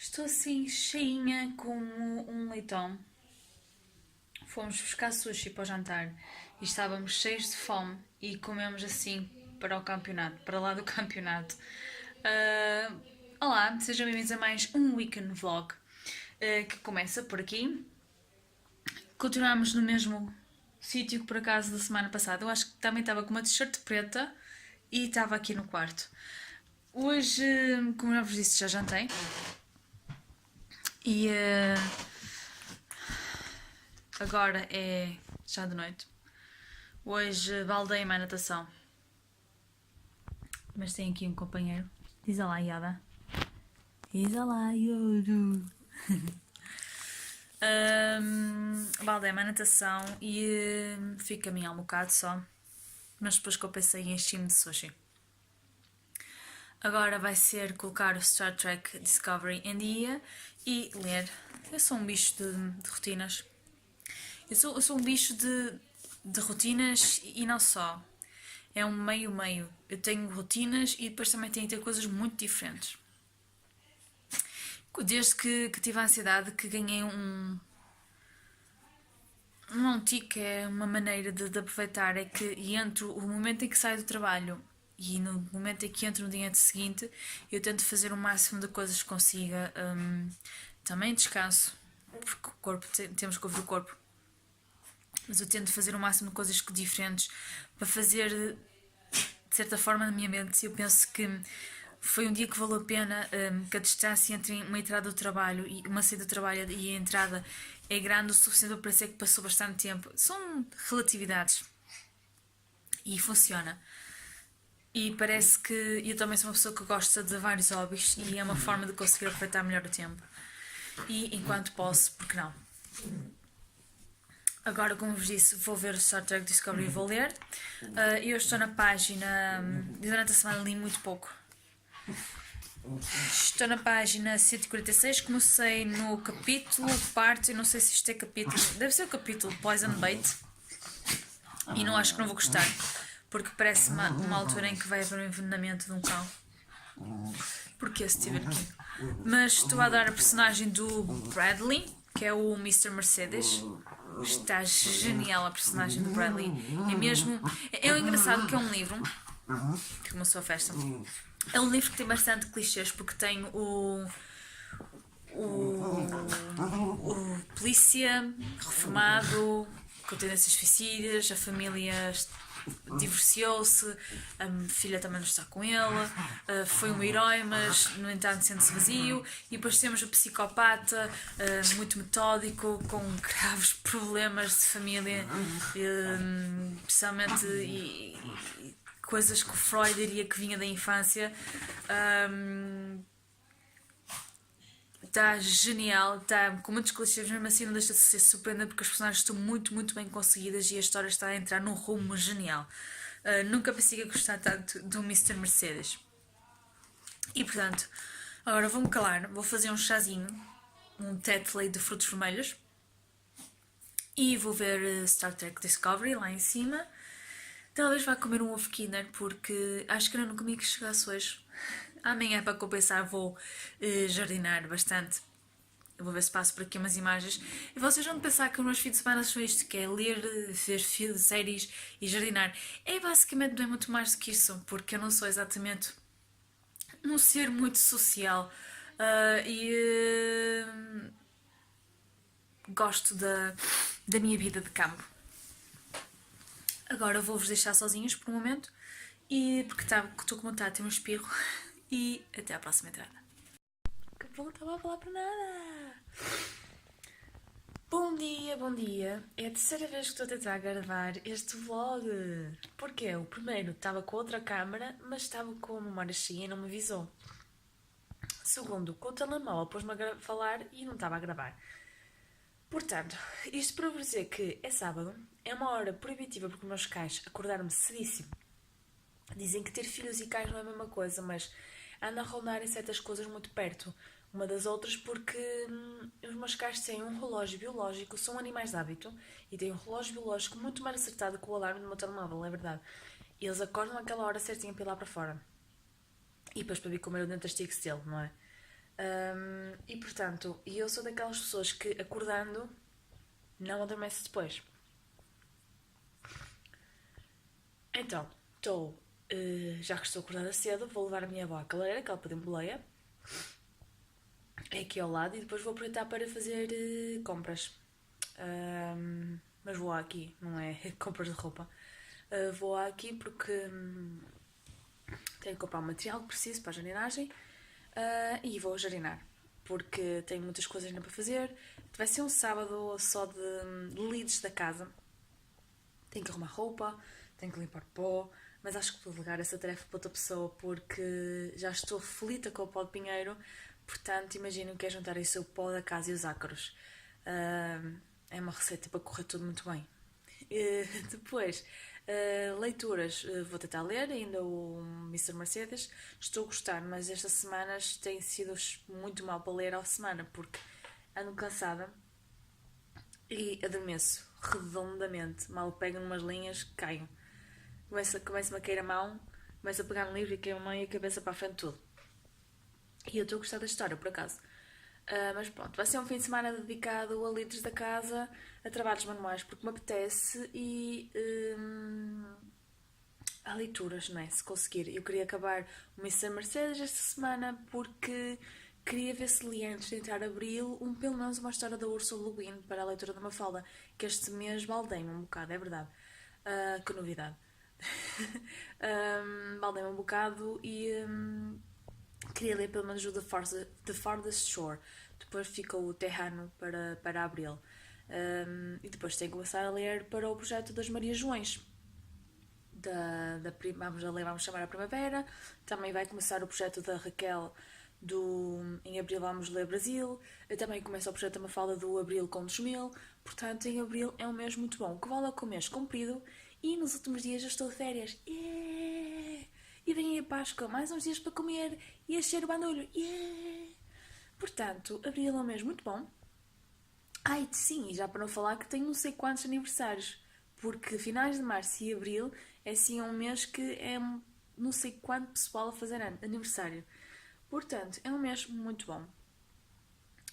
Estou assim cheinha como um leitão. Fomos buscar sushi para o jantar e estávamos cheios de fome e comemos assim para o campeonato, para lá do campeonato. Ah, olá, sejam bem-vindos a mais um Weekend Vlog que começa por aqui. Continuamos no mesmo sítio que por acaso da semana passada. Eu acho que também estava com uma t-shirt preta e estava aqui no quarto. Hoje, como já vos disse, já jantei. E agora é já de noite. Hoje baldei-me à natação. Mas tem aqui um companheiro. Diz olá, Yada. Diz olá, Yodo. Baldei-me à natação e fico a caminhar um bocado só. Mas depois que eu pensei em encher-me de sushi. Agora vai ser colocar o Star Trek Discovery em dia e ler. Eu sou um bicho de rotinas. Eu sou um bicho de rotinas e não só. É um meio-meio. Eu tenho rotinas e depois também tenho que ter coisas muito diferentes. Desde que tive a ansiedade, que ganhei não é um tique, é uma maneira de aproveitar. É que entro, o momento em que saio do trabalho e no momento em que entro no dia seguinte, eu tento fazer o máximo de coisas que consiga. Também descanso, porque o corpo, temos que ouvir o corpo. Mas eu tento fazer o máximo de coisas diferentes para fazer, de certa forma, na minha mente. Eu penso que foi um dia que valeu a pena, que a distância entre uma entrada do trabalho e uma saída do trabalho e a entrada é grande o suficiente para parecer que passou bastante tempo. São relatividades e funciona. E parece que eu também sou uma pessoa que gosta de vários hobbies e é uma forma de conseguir aproveitar melhor o tempo. E enquanto posso, porque não? Agora, como vos disse, vou ver o Star Trek Discovery e vou ler. Eu estou na página. Durante a semana li muito pouco. Estou na página 146. Comecei no capítulo, parte. Eu não sei se isto é capítulo. Deve ser o capítulo Poison Bait. E não acho que não vou gostar. Porque parece uma altura em que vai haver um envenenamento de um cão. Porque se tiver aqui. Mas estou a adorar a personagem do Bradley, que é o Mr. Mercedes. Está genial a personagem do Bradley. É mesmo. É engraçado que é um livro. Que começou a festa. É um livro que tem bastante clichês, porque tem o polícia reformado com tendências suicidas, a família divorciou-se, a filha também não está com ele, foi um herói, mas no entanto sente-se vazio, e depois temos o psicopata, muito metódico, com graves problemas de família, especialmente coisas que o Freud diria que vinha da infância. Está genial, está com muitos clichês, mesmo assim não deixa de ser surpreendente porque as personagens estão muito, muito bem conseguidas e a história está a entrar num rumo genial. Nunca pensei que ia gostar tanto do Mr. Mercedes. E portanto, agora vou-me calar, vou fazer um chazinho, um tetley de frutos vermelhos e vou ver Star Trek Discovery lá em cima. Talvez vá comer um ovo Kinder porque acho que eu não comi que chegasse hoje. Amanhã, para compensar, vou jardinar bastante. Eu vou ver se passo por aqui umas imagens. E vocês vão pensar que os meus fins de semana são isto, que é ler, ver filmes, séries e jardinar. É basicamente não é muito mais do que isso, porque eu não sou exatamente um ser muito social. Gosto da minha vida de campo. Agora vou-vos deixar sozinhos por um momento, e porque estou com vontade de ter um espirro. E até à próxima entrada. Que bom, estava a falar para nada! Bom dia, bom dia! É a terceira vez que estou a tentar gravar este vlog. Porque o primeiro estava com outra câmera, mas estava com a memória cheia e não me avisou. Segundo, com o telemóvel pôs-me a falar e não estava a gravar. Portanto, isto para vos dizer que é sábado, é uma hora proibitiva porque os meus cães acordaram-me cedíssimo. Dizem que ter filhos e cães não é a mesma coisa, mas ando a rondar em certas coisas muito perto uma das outras porque os meus cães têm um relógio biológico, são animais de hábito e têm um relógio biológico muito mais acertado que o alarme do meu telemóvel, é verdade. E eles acordam àquela hora certinha para ir lá para fora. E depois para vir comer o dente das tiques dele, não é? E portanto, eu sou daquelas pessoas que acordando não adormece depois. Então, já que estou acordada cedo, vou levar a minha avó à cabeleireira, que ela pediu boleia. É aqui ao lado e depois vou aproveitar para fazer compras. Mas vou aqui, não é compras de roupa. Vou aqui porque tenho que comprar o material que preciso para a jardinagem e vou jardinar. Porque tenho muitas coisas ainda para fazer. Vai ser um sábado só de leads da casa. Tenho que arrumar roupa, tenho que limpar pó, mas acho que vou delegar essa tarefa para outra pessoa porque já estou aflita com o pó de pinheiro. Portanto, imagino que é juntar isso o pó da casa e os ácaros. É uma receita para correr tudo muito bem. Depois, leituras. Vou tentar ler ainda o Mr. Mercedes. Estou a gostar, mas estas semanas têm sido muito mal para ler à semana porque ando cansada e adormeço redondamente. Mal pego numas linhas, caio. Começo-me a cair a mão, começo a pegar no livro e caio a mão e a cabeça para a frente tudo. E eu estou a gostar da história, por acaso. Mas pronto, vai ser um fim de semana dedicado a litros da casa, a trabalhos manuais, porque me apetece e a leituras, não é? Se conseguir. Eu queria acabar o Mr. Mercedes esta semana porque queria ver se li antes de entrar abril pelo menos uma história da Ursula Le Guin para a leitura de Mafalda, que este mês baldei-me um bocado, é verdade. Que novidade. Baldei-me um bocado e queria ler pelo menos o The Farthest Shore. Depois fica o Terrano para abril. E depois tenho que começar a ler para o projeto das Maria Joões. Vamos chamar a primavera. Também vai começar o projeto da Raquel em abril vamos ler Brasil. Também começa o projeto da Mafalda do Abril com 2000. Portanto, em abril é um mês muito bom, que vale com o mês comprido. E nos últimos dias já estou de férias. Yeah! E vem aí a Páscoa, mais uns dias para comer e encher o bandulho. Yeah! Portanto, abril é um mês muito bom. Ai, sim, já para não falar que tenho não sei quantos aniversários. Porque finais de março e abril é assim um mês que é não sei quanto pessoal a fazer aniversário. Portanto, é um mês muito bom.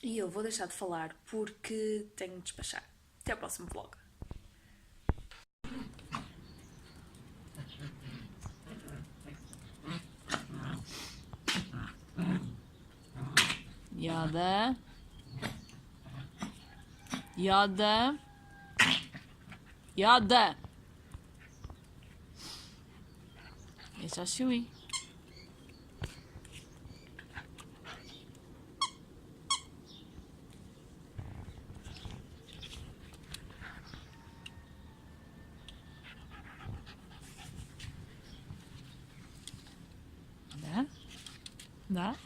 E eu vou deixar de falar porque tenho de despachar. Até ao próximo vlog. Yoda. Yoda. Yoda. Esse é o Chewie. Dá? Dá?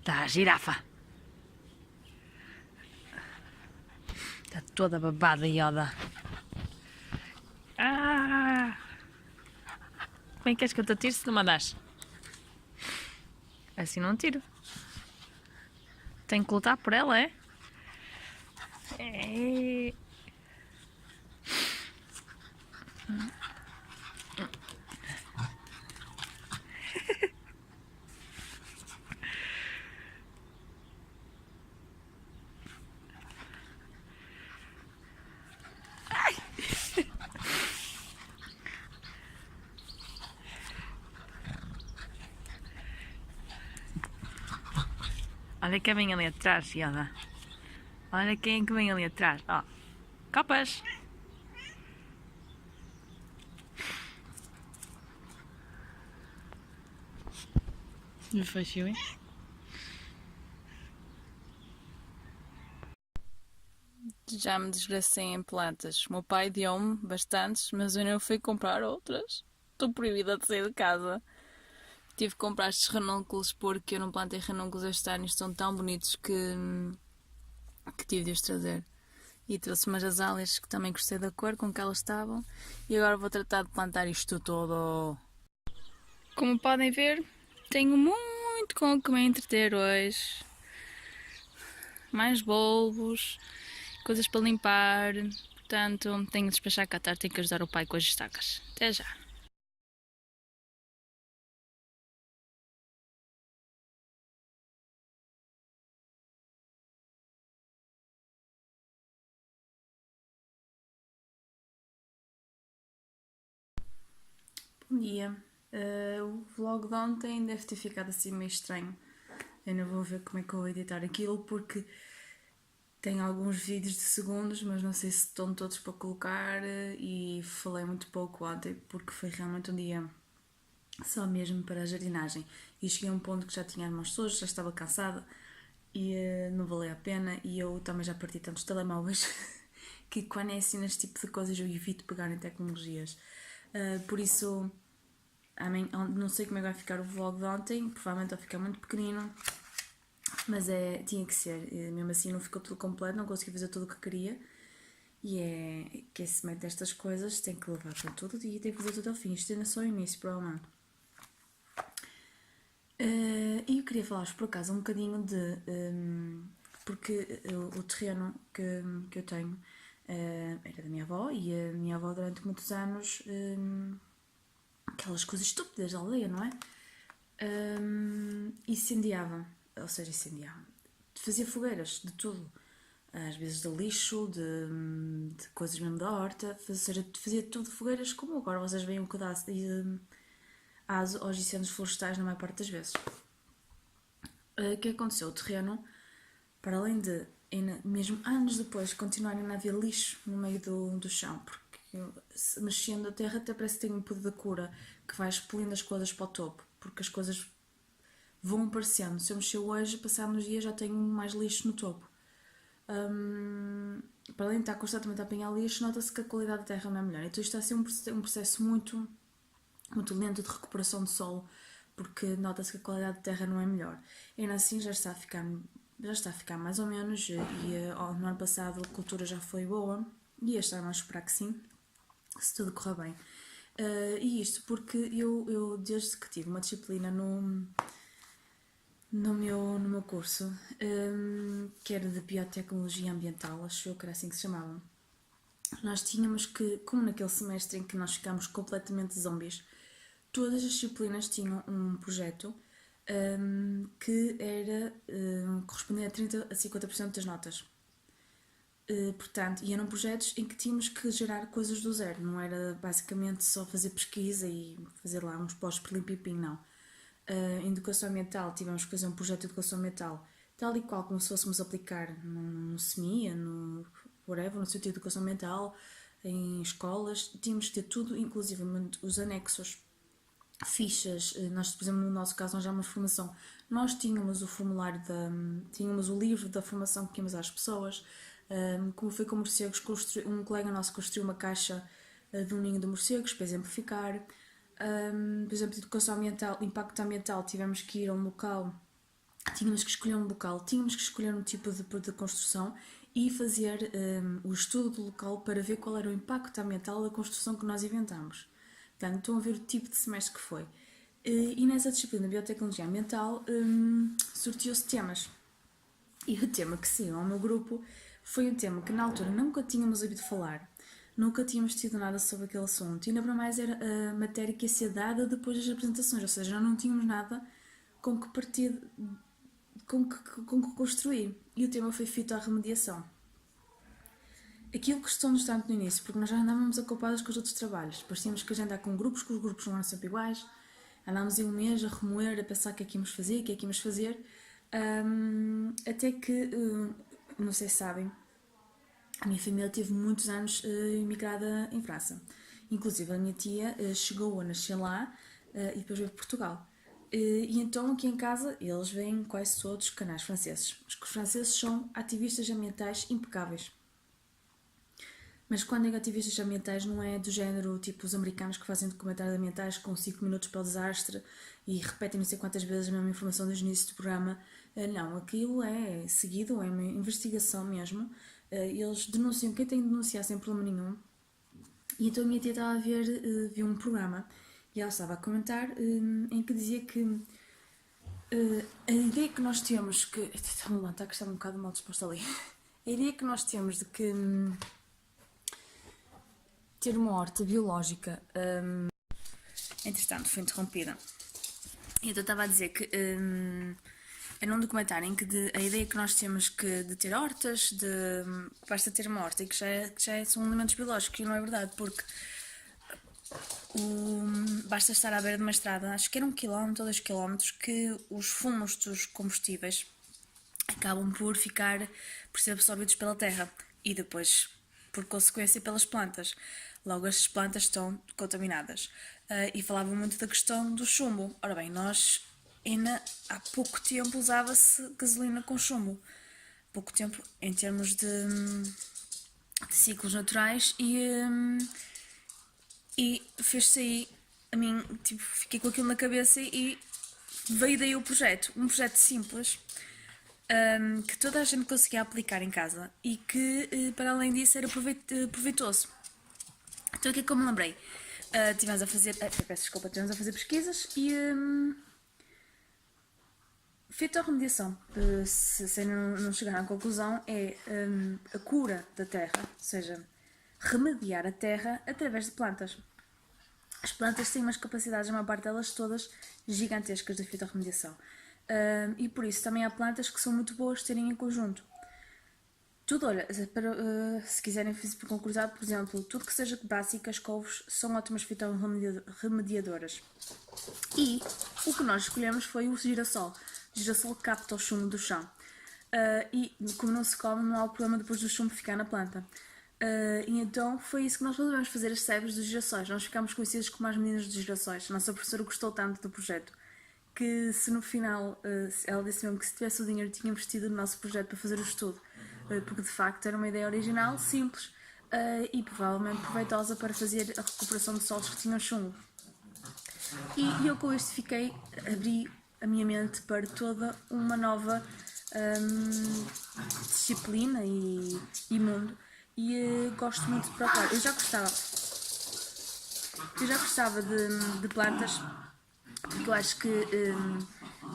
Tá, girafa. Está toda babada, Yoda. Como é que queres que eu te atire se não mandas? Assim não tiro. Tenho que lutar por ela, é? É. Olha quem vem ali atrás, Yoda. Olha quem é que vem ali atrás. Ó, copas. Me fechou, hein? Já me desgracei em plantas. O meu pai deu-me bastantes, mas eu não fui comprar outras. Estou proibida de sair de casa. Tive que comprar estes ranúnculos porque eu não plantei ranúnculos este ano e estão tão bonitos que tive de os trazer. E trouxe umas azáleas que também gostei da cor com que elas estavam. E agora vou tratar de plantar isto todo. Como podem ver, Tenho muito com o que me entreter hoje. Mais bulbos, coisas para limpar. Portanto, tenho de despachar cá tarde, tenho que ajudar o pai com as estacas. Até já. Bom dia. O vlog de ontem deve ter ficado assim meio estranho. Eu não vou ver como é que eu vou editar aquilo porque tenho alguns vídeos de segundos, mas não sei se estão todos para colocar e falei muito pouco ontem porque foi realmente um dia só mesmo para a jardinagem. E cheguei a um ponto que já tinha as mãos sujas, já estava cansada e não valia a pena. E eu também já parti tantos telemóveis que quando é assim neste tipo de coisas eu evito pegar em tecnologias. Por isso, não sei como é que vai ficar o vlog de ontem, provavelmente vai ficar muito pequenino, mas tinha que ser. Mesmo assim não ficou tudo completo, não consegui fazer tudo o que queria. E que se mete destas coisas, tem que levar para todo o dia e tem que fazer tudo ao fim. Isto ainda é só o início, provavelmente. E eu queria falar-vos por acaso um bocadinho de. Porque o terreno que eu tenho era da minha avó e a minha avó durante muitos anos. Aquelas coisas estúpidas da aldeia, não é? Incendiava, ou seja, incendiava. Fazia fogueiras de tudo. Às vezes de lixo, de coisas mesmo da horta, ou seja, fazia tudo fogueiras como agora vocês veem um pedaço de aos incêndios florestais na maior parte das vezes. O que aconteceu? O terreno, para além de, mesmo anos depois, continuarem a haver lixo no meio do chão, porque mexendo a terra até parece que tem um poder da cura que vai expelindo as coisas para o topo, porque as coisas vão aparecendo. Se eu mexer hoje, passado uns dias já tenho mais lixo no topo. Para além de estar constantemente a apanhar lixo, nota-se que a qualidade da terra não é melhor. Então isto está a ser um processo muito, muito lento de recuperação de solo, porque nota-se que a qualidade da terra não é melhor. E ainda assim já está a ficar mais ou menos, e no ano passado a cultura já foi boa, e este ano vamos esperar que sim, se tudo correr bem. E isto porque eu desde que tive uma disciplina no meu curso, que era de biotecnologia ambiental, acho eu que era assim que se chamava, nós tínhamos que, como naquele semestre em que nós ficámos completamente zombies, todas as disciplinas tinham um projeto que era correspondia a 30 a 50% das notas. Portanto, e eram projetos em que tínhamos que gerar coisas do zero, não era basicamente só fazer pesquisa e fazer lá uns postos por limpipim, não. Em educação ambiental, tivemos que fazer um projeto de educação ambiental tal e qual como se fôssemos aplicar no SEMIA, no whatever, no sentido de educação ambiental, em escolas, tínhamos que ter tudo, inclusive os anexos, fichas. Nós, por exemplo, no nosso caso, nós já uma formação, nós tínhamos o formulário tínhamos o livro da formação que íamos às pessoas. Como foi com morcegos, um colega nosso construiu uma caixa de um ninho de morcegos para exemplificar. Por exemplo, de educação ambiental, impacto ambiental, tivemos que ir a um local, tínhamos que escolher um local, tínhamos que escolher um tipo de construção e fazer o estudo do local para ver qual era o impacto ambiental da construção que nós inventamos. Portanto, estão a ver o tipo de semestre que foi. E nessa disciplina de biotecnologia ambiental sorteou-se temas. E o tema que saiu ao meu grupo foi um tema que na altura nunca tínhamos ouvido falar, nunca tínhamos tido nada sobre aquele assunto, e ainda para mais era a matéria que ia ser dada depois das apresentações, ou seja, já não tínhamos nada com que partir, com que construir. E o tema foi fitorremediação. Aquilo custou-nos tanto no início, porque nós já andávamos ocupadas com os outros trabalhos. Depois tínhamos que agendar com grupos, que os grupos não eram sempre iguais. Andámos em um mês a remoer, a pensar o que é que íamos fazer, o que é que íamos fazer. Até que, não sei se sabem, a minha família teve muitos anos imigrada em França. Inclusive a minha tia chegou a nascer lá e depois veio para Portugal. E então aqui em casa eles veem quase todos canais franceses. Os franceses são ativistas ambientais impecáveis. Mas quando digo ativistas ambientais não é do género tipo os americanos que fazem documentários ambientais com 5 minutos para o desastre e repetem não sei quantas vezes a mesma informação desde o início do programa. Não, aquilo é seguido, é uma investigação mesmo. Eles denunciam quem tem de denunciar sem problema nenhum. E então a minha tia estava a ver, viu um programa e ela estava a comentar em que dizia que A ideia que nós temos que. Está-me lá, está a estar um bocado mal disposta ali. A ideia que nós temos de que ter uma horta biológica. Entretanto, fui interrompida. Então estava a dizer que é num documentário em que a ideia que nós temos de ter hortas, que basta ter uma horta e que já são alimentos biológicos, e não é verdade, porque basta estar à beira de uma estrada, acho que era 1 quilómetro ou 2 quilómetros, que os fumos dos combustíveis acabam por ser absorvidos pela terra e depois, por consequência, pelas plantas. Logo, as plantas estão contaminadas. E falava muito da questão do chumbo. Ora bem, nós ainda há pouco tempo usava-se gasolina com chumbo. Pouco tempo em termos de ciclos naturais e fez-se aí, a mim, tipo, fiquei com aquilo na cabeça e veio daí o projeto. Um projeto simples, que toda a gente conseguia aplicar em casa e que, para além disso, era proveitoso. Então, o que é que eu me lembrei? Tivemos a fazer, peço desculpa, tivemos a fazer pesquisas e fitoremediação, se não chegar à conclusão, é a cura da terra, ou seja, remediar a terra através de plantas. As plantas têm umas capacidades, a maior parte delas todas, gigantescas de fitorremediação. E por isso também há plantas que são muito boas de terem em conjunto. Tudo, olha, se quiserem concordar, por exemplo, tudo que seja básicas, couves, são ótimas fitorremediadoras. E o que nós escolhemos foi o girassol. O girassol capta o chumbo do chão. E como não se come, não há o problema depois do chumbo ficar na planta. E então foi isso que nós resolvemos, fazer as sebes dos girassóis. Nós ficámos conhecidos como as meninas dos girassóis. A nossa professora gostou tanto do projeto que se no final ela disse mesmo que se tivesse o dinheiro tinha investido no nosso projeto para fazer o estudo, porque de facto era uma ideia original, simples e provavelmente proveitosa para fazer a recuperação de solos que tinham chumbo. E eu com isto abri a minha mente para toda uma nova disciplina e mundo. E gosto muito de procurar. Eu já gostava de plantas, porque eu acho que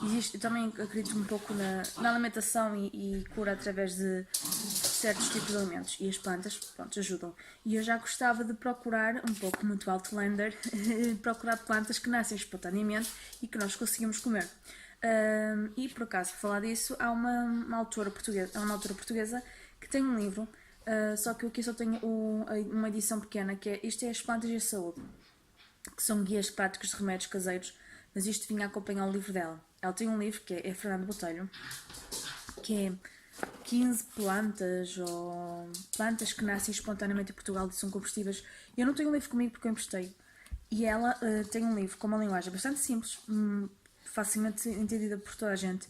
existe. Eu também acredito um pouco na alimentação e cura através de certos tipos de alimentos. E as plantas, pronto, ajudam. E eu já gostava de procurar, um pouco muito outlander, procurar plantas que nascem espontaneamente e que nós conseguimos comer. E por acaso, por falar disso, há uma autora portuguesa que tem um livro, só que eu aqui só tenho uma edição pequena, que é Isto é as Plantas e a Saúde, que são guias práticos de remédios caseiros, mas isto vinha a acompanhar o livro dela. Ela tem um livro que é Fernando Botelho, que é 15 plantas ou plantas que nascem espontaneamente em Portugal e são combustíveis. Eu não tenho um livro comigo porque eu emprestei. E ela tem um livro com uma linguagem bastante simples, facilmente entendida por toda a gente,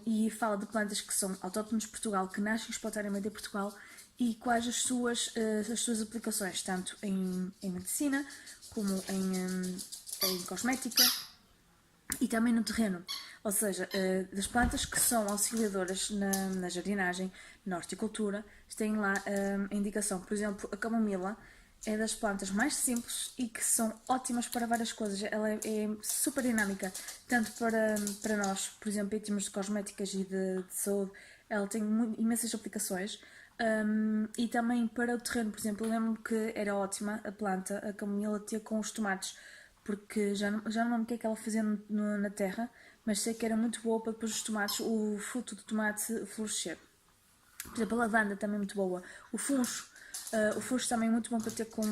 e fala de plantas que são autóctones de Portugal, que nascem espontaneamente em Portugal e quais as suas aplicações, tanto em medicina como em cosmética e também no terreno. Ou seja, das plantas que são auxiliadoras na jardinagem, na horticultura, têm lá a indicação. Por exemplo, a camomila é das plantas mais simples e que são ótimas para várias coisas. Ela é super dinâmica, tanto para nós, por exemplo, em termos de cosméticas e de saúde, ela tem imensas aplicações. E também para o terreno, por exemplo, eu lembro que era ótima a planta, a camomila, ter com os tomates, porque já não lembro o que é que ela fazia na terra, mas sei que era muito boa para depois os tomates, o fruto do tomate florescer. Por exemplo, a lavanda também é muito boa. O funcho também é muito bom para ter com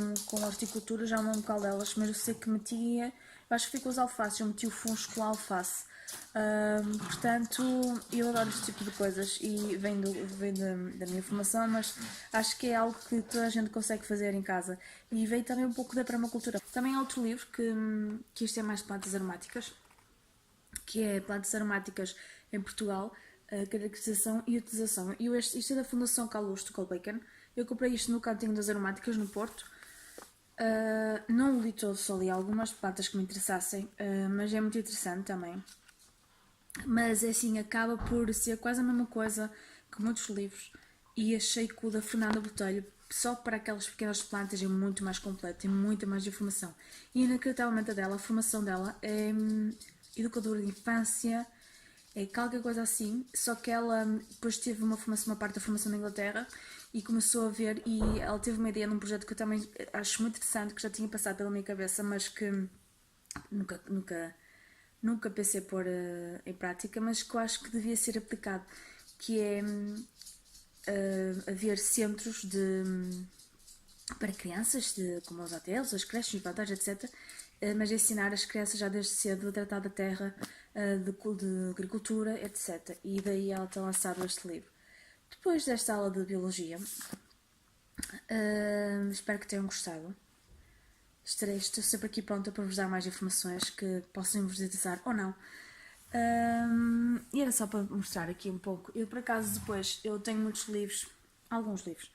horticultura, já não lembro qual delas, mas eu sei que metia, eu acho que foi com os alfaces, eu meti o funcho com a alface. Portanto, eu adoro este tipo de coisas e vem da minha formação, mas acho que é algo que toda a gente consegue fazer em casa. E veio também um pouco da permacultura. Também há outro livro que isto é mais plantas aromáticas, que é Plantas Aromáticas em Portugal, a caracterização e utilização. E isto é da Fundação Calouste Colbacon. Eu comprei isto no Cantinho das Aromáticas, no Porto. Não li todo, só li algumas plantas que me interessassem, mas é muito interessante também. Mas é assim, acaba por ser quase a mesma coisa que muitos livros. E achei que o da Fernanda Botelho, só para aquelas pequenas plantas, é muito mais completo, tem muita mais informação. E inacreditavelmente a formação dela é educadora de infância, É qualquer coisa assim, só que ela depois teve uma parte da formação na Inglaterra e começou a ver, e ela teve uma ideia num projeto que eu também acho muito interessante, que já tinha passado pela minha cabeça, mas que nunca, nunca, nunca pensei pôr em prática, mas que eu acho que devia ser aplicado, que é haver centros para crianças, como os hotéis, as creches, os infantários, etc. Mas ensinar as crianças já desde cedo a tratar da terra, de agricultura, etc. E daí ela ter lançado este livro. Depois desta aula de biologia, espero que tenham gostado. Estou sempre aqui pronta para vos dar mais informações que possam vos interessar ou não. E era só para mostrar aqui um pouco. Eu, por acaso, depois, eu tenho muitos livros, alguns livros,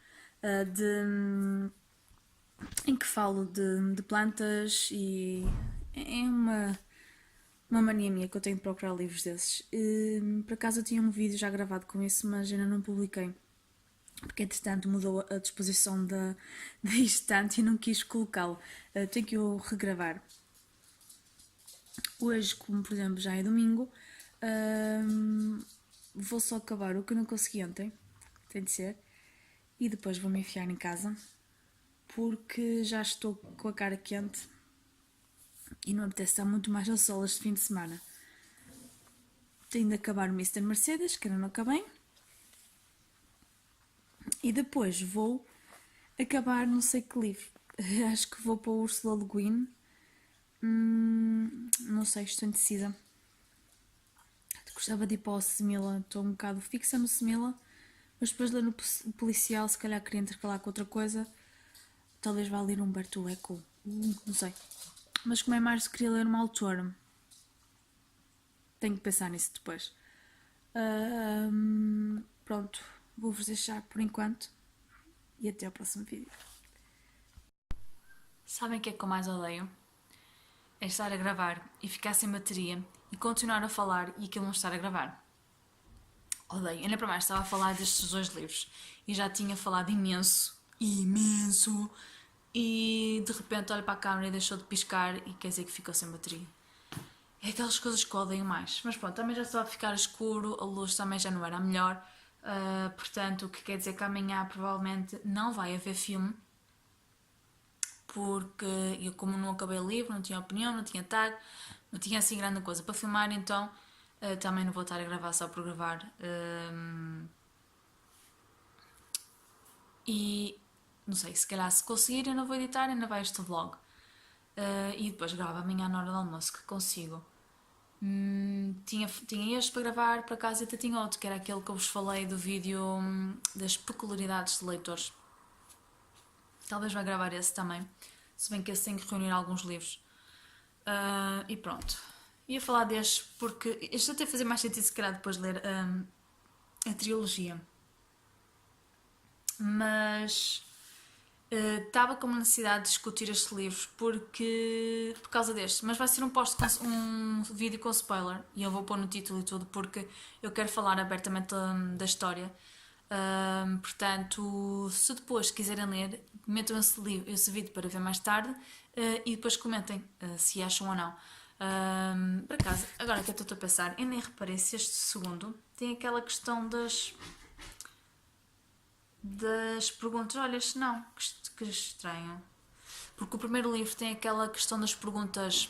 em que falo de plantas e é uma mania minha que eu tenho de procurar livros desses. Por acaso eu tinha um vídeo já gravado com isso, mas ainda não publiquei. Porque entretanto mudou a disposição da estante e não quis colocá-lo. Tenho que o regravar. Hoje, como por exemplo já é domingo, vou só acabar o que eu não consegui ontem. Tem de ser. E depois vou me enfiar em casa. Porque já estou com a cara quente e não apetece estar muito mais ao sol este fim de semana. Tenho de acabar o Mr. Mercedes, que ainda não acabei. E depois vou acabar não sei que livro. Acho que vou para o Ursula Le Guin. Não sei, estou indecisa. Gostava de ir para o Semilla, estou um bocado fixa no Semilla, mas depois de ler no policial, se calhar queria intercalar com outra coisa. Talvez vá ler Humberto Eco, não sei. Mas como é março, queria ler uma autora. Tenho que pensar nisso depois. Pronto, vou-vos deixar por enquanto e até ao próximo vídeo. Sabem o que é que eu mais odeio? É estar a gravar e ficar sem bateria e continuar a falar e aquilo não estar a gravar. Odeio. Ainda para mais estava a falar destes dois livros e já tinha falado imenso, e de repente olho para a câmera e deixou de piscar e quer dizer que ficou sem bateria. É aquelas coisas que eu odeio mais. Mas pronto, também já estava a ficar escuro, a luz também já não era a melhor. Portanto, o que quer dizer que amanhã provavelmente não vai haver filme. Porque eu, como não acabei o livro, não tinha opinião, não tinha tag, não tinha assim grande coisa para filmar, então também não vou estar a gravar só por gravar. E não sei, se calhar se conseguir eu não vou editar, ainda vai este vlog. E depois gravo amanhã na hora do almoço, que consigo. Tinha este para gravar, para casa e até tinha outro, que era aquele que eu vos falei do vídeo das peculiaridades de leitores. Talvez vá gravar esse também, se bem que esse tem que reunir alguns livros. E pronto. Ia falar deste porque este até fazer mais sentido se calhar depois de ler a trilogia. Mas estava com uma necessidade de discutir estes livros por causa deste, mas vai ser um vídeo com spoiler e eu vou pôr no título e tudo porque eu quero falar abertamente da história. Portanto, se depois quiserem ler, metam esse vídeo para ver mais tarde e depois comentem se acham ou não. Por acaso, agora que eu estou a pensar, eu nem reparei se este segundo tem aquela questão das perguntas. Olha, este não, que estranho. Porque o primeiro livro tem aquela questão das perguntas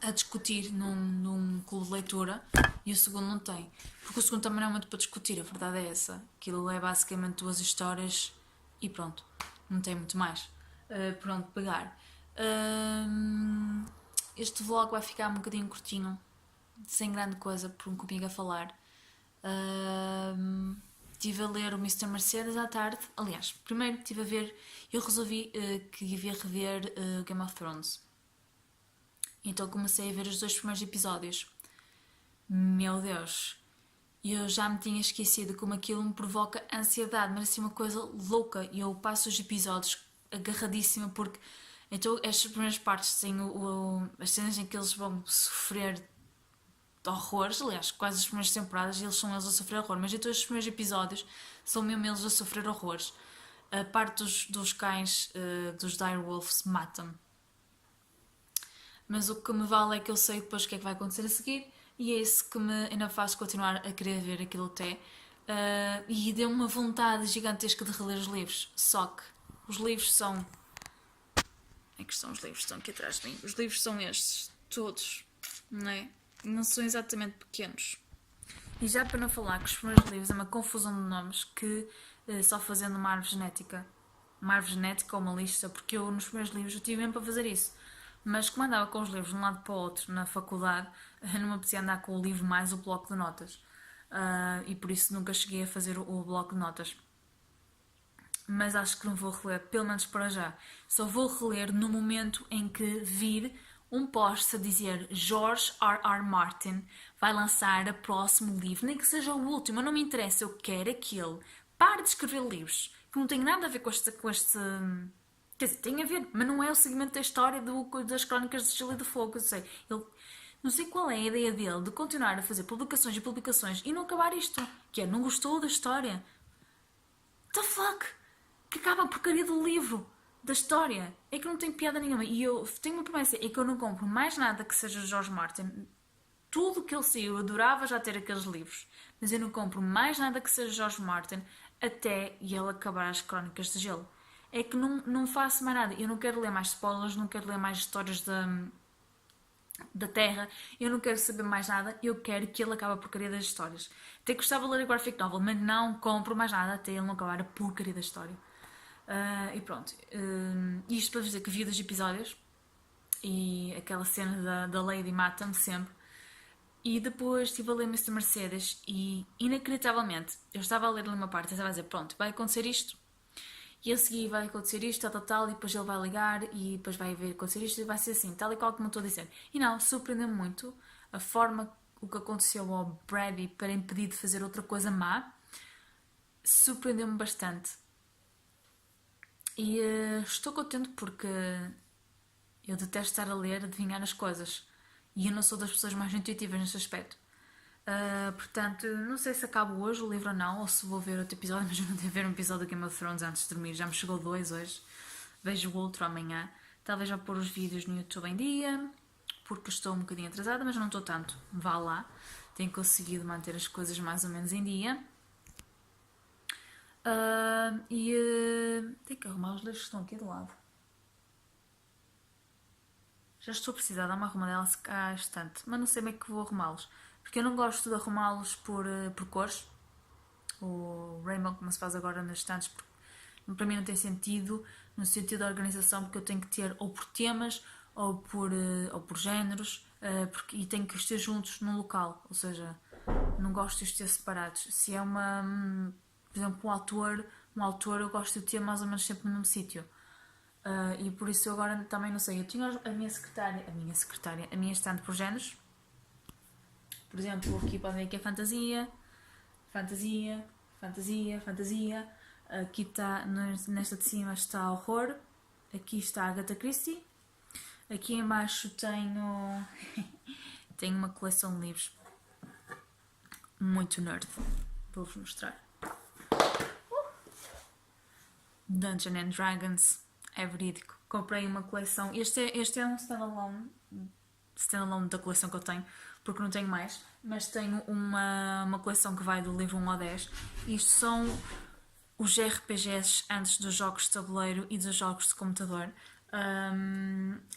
a discutir num clube de leitura e o segundo não tem. Porque o segundo também não é muito para discutir, a verdade é essa. Aquilo é basicamente duas histórias e pronto, não tem muito mais por onde pegar. Este vlog vai ficar um bocadinho curtinho, sem grande coisa por comigo a falar. Estive a ler o Mr. Mercedes à tarde. Aliás, primeiro estive a ver. Eu resolvi que ia rever Game of Thrones. Então comecei a ver os dois primeiros episódios. Meu Deus! Eu já me tinha esquecido como aquilo me provoca ansiedade, mas assim uma coisa louca. E eu passo os episódios agarradíssima porque. Então, estas primeiras partes têm as cenas em que eles vão sofrer horrores, aliás, quase as primeiras temporadas eles são eles a sofrer horror, mas então estes primeiros episódios são mesmo eles a sofrer horrores. A parte dos cães, dos direwolves, matam-me. Mas o que me vale é que eu sei depois o que é que vai acontecer a seguir e é isso que me ainda faz continuar a querer ver aquilo até. E deu-me uma vontade gigantesca de reler os livros. Só que os livros são. É que estão os livros, estão aqui atrás de mim. Os livros são estes, todos, não é? Não são exatamente pequenos. E já para não falar que os primeiros livros é uma confusão de nomes que só fazendo uma árvore genética ou uma lista, porque eu nos primeiros livros eu tive mesmo para fazer isso. Mas como andava com os livros de um lado para o outro na faculdade, não me apetecia andar com o livro mais o bloco de notas. E por isso nunca cheguei a fazer o bloco de notas. Mas acho que não vou reler, pelo menos para já. Só vou reler no momento em que vir um post a dizer George R. R. Martin vai lançar o próximo livro, nem que seja o último, não me interessa, eu quero aquele. Para de escrever livros, que não tem nada a ver com este. Quer dizer, tem a ver, mas não é o segmento da história das Crónicas de Gelo e de Fogo. Eu sei, não sei qual é a ideia dele de continuar a fazer publicações e publicações e não acabar isto. Que é, não gostou da história? The fuck? Que acaba a porcaria do livro, da história. É que não tem piada nenhuma. E eu tenho uma promessa, é que eu não compro mais nada que seja George Martin. Tudo que ele saiu, eu adorava já ter aqueles livros. Mas eu não compro mais nada que seja George Martin até ele acabar as Crónicas de Gelo. É que não faço mais nada. Eu não quero ler mais spoilers, não quero ler mais histórias da Terra, eu não quero saber mais nada, eu quero que ele acabe a porcaria das histórias. Até gostava de ler a graphic novel, mas não compro mais nada até ele não acabar a porcaria da história. E pronto, isto para dizer que vi 2 episódios e aquela cena da Lady mata-me sempre. E depois estive a ler Mr. Mercedes e, inacreditavelmente, eu estava a ler ali uma parte e estava a dizer, pronto, vai acontecer isto. E a seguir vai acontecer isto, tal, tal, tal, e depois ele vai ligar e depois vai ver acontecer isto e vai ser assim, tal e qual como eu estou a dizer. E não, surpreendeu-me muito a forma, o que aconteceu ao Brady para impedir de fazer outra coisa má, surpreendeu-me bastante. E estou contente porque eu detesto estar a ler, adivinhar as coisas. E eu não sou das pessoas mais intuitivas neste aspecto. Portanto, não sei se acabo hoje o livro ou não, ou se vou ver outro episódio, mas eu não devo ver um episódio do Game of Thrones antes de dormir. Já me chegou 2 hoje. Vejo o outro amanhã. Talvez já pôr os vídeos no YouTube em dia, porque estou um bocadinho atrasada, mas não estou tanto. Vá lá. Tenho conseguido manter as coisas mais ou menos em dia. Tenho que arrumar os livros que estão aqui do lado. Já estou a precisar dar uma arrumadela à estante, mas não sei bem que vou arrumá-los. Porque eu não gosto de arrumá-los por cores. O rainbow como se faz agora nas estantes, porque para mim não tem sentido, no sentido da organização, porque eu tenho que ter ou por temas ou por géneros, e tenho que os ter juntos num local, ou seja, não gosto de os ter separados. Se é por exemplo, um autor eu gosto de ter mais ou menos sempre no mesmo sítio. E por isso eu agora também não sei. Eu tinha a minha estante por géneros. Por exemplo, aqui podem ver que é fantasia, fantasia, fantasia, fantasia. Aqui está, nesta de cima está horror. Aqui está a Agatha Christie. Aqui em baixo tenho tenho uma coleção de livros muito nerd. Vou-vos mostrar. Dungeons and Dragons, é verídico. Comprei uma coleção. Este é um standalone da coleção que eu tenho, porque não tenho mais, mas tenho uma coleção que vai do livro 1 ao 10. Isto são os RPGs antes dos jogos de tabuleiro e dos jogos de computador,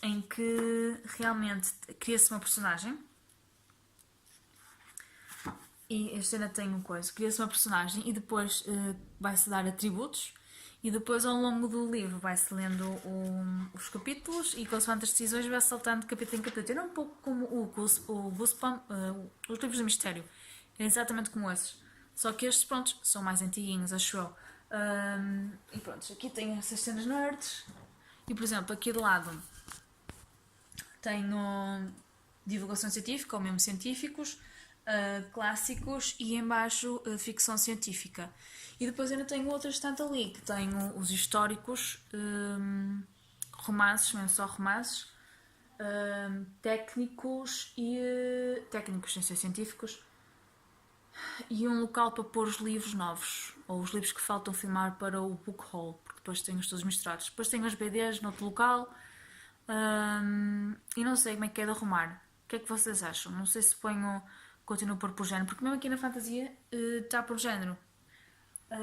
em que realmente cria-se uma personagem. E este ainda tem um coisa, cria-se uma personagem e depois vai-se dar atributos. E depois ao longo do livro vai-se lendo os capítulos e consoante as decisões vai-se saltando de capítulo em capítulo. Era um pouco como os livros de mistério. É exatamente como esses. Só que estes, prontos, são mais antiguinhos, acho eu. E pronto, aqui tenho essas cenas nerds. E por exemplo, aqui do lado tenho divulgação científica, ou mesmo científicos, clássicos e em baixo ficção científica. E depois ainda tenho outra estante ali, que tenho os históricos, romances, mesmo só romances, técnicos sem ser científicos, e um local para pôr os livros novos, ou os livros que faltam filmar para o book haul, porque depois tenho-os todos misturados. Depois tenho as BDs no outro local, e não sei como é que é de arrumar. que é que vocês acham? Não sei se ponho, continuo a pôr por género, porque mesmo aqui na fantasia está por género.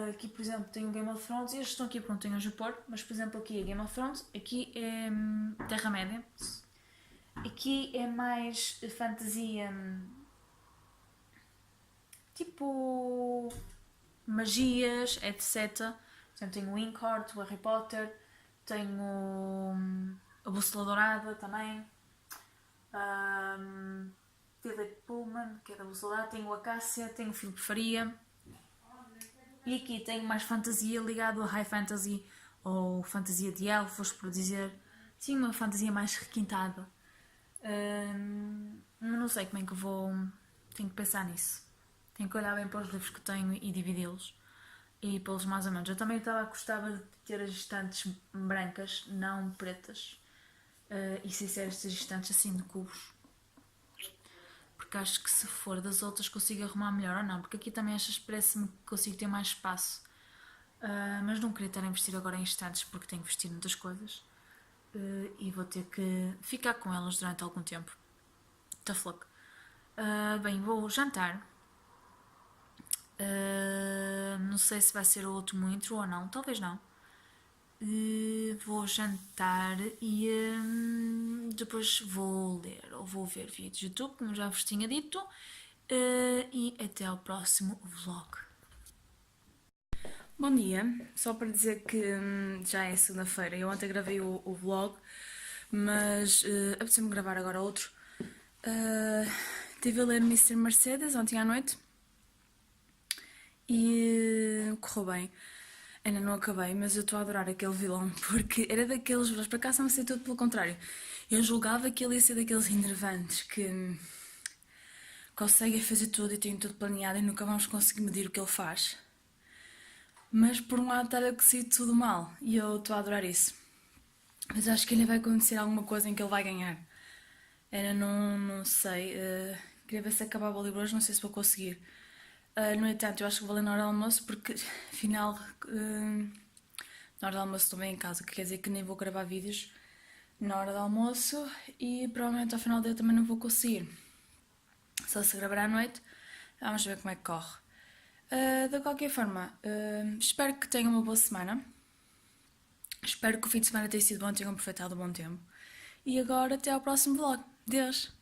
Aqui, por exemplo, tem o Game of Thrones e estes estão aqui prontinhos a pôr, mas por exemplo, aqui é Game of Thrones, aqui é Terra-média, aqui é mais fantasia tipo magias, etc. Portanto, tenho o Inkheart, o Harry Potter, tenho a Bússola Dourada também, Philip Pullman, que é da Bússola Dourada, tenho o Acácia, tenho o Filipe Faria. E aqui tenho mais fantasia ligado a high fantasy ou fantasia de elfos, por dizer. Sim, uma fantasia mais requintada. Não sei como é que eu vou. Tenho que pensar nisso. Tenho que olhar bem para os livros que tenho e dividi-los. E pô-los mais ou menos. Eu também gostava de ter as estantes brancas, não pretas. E sem ser estas estantes assim de cubos. Porque acho que se for das outras consigo arrumar melhor ou não. Porque aqui também estas parece-me que consigo ter mais espaço. Mas não queria estar a investir agora em estantes porque tenho que vestir muitas coisas. E vou ter que ficar com elas durante algum tempo. Tough luck. Bem, vou jantar. Não sei se vai ser o último intro ou não, talvez não. Vou jantar e depois vou ler ou vou ver vídeos do YouTube, como já vos tinha dito. E até ao próximo vlog. Bom dia, só para dizer que já é segunda-feira. Eu ontem gravei o vlog, mas apeteceu-me gravar agora outro. Estive a ler Mr. Mercedes ontem à noite e correu bem. Ainda não acabei, mas eu estou a adorar aquele vilão, porque era daqueles vilões, para cá não ser tudo pelo contrário. Eu julgava que ele ia ser daqueles enervantes que conseguem fazer tudo e têm tudo planeado e nunca vamos conseguir medir o que ele faz. Mas por um lado está a sair tudo mal e eu estou a adorar isso. Mas acho que ainda vai acontecer alguma coisa em que ele vai ganhar. Ainda não sei. Queria ver se acabava o livro hoje, não sei se vou conseguir. No entanto, eu acho que vou ler na hora do almoço porque afinal na hora do almoço estou bem em casa, que quer dizer que nem vou gravar vídeos na hora do almoço e provavelmente ao final dele também não vou conseguir. Só se gravar à noite, vamos ver como é que corre. De qualquer forma, espero que tenham uma boa semana. Espero que o fim de semana tenha sido bom, tenham aproveitado o bom tempo. E agora até ao próximo vlog. Deus!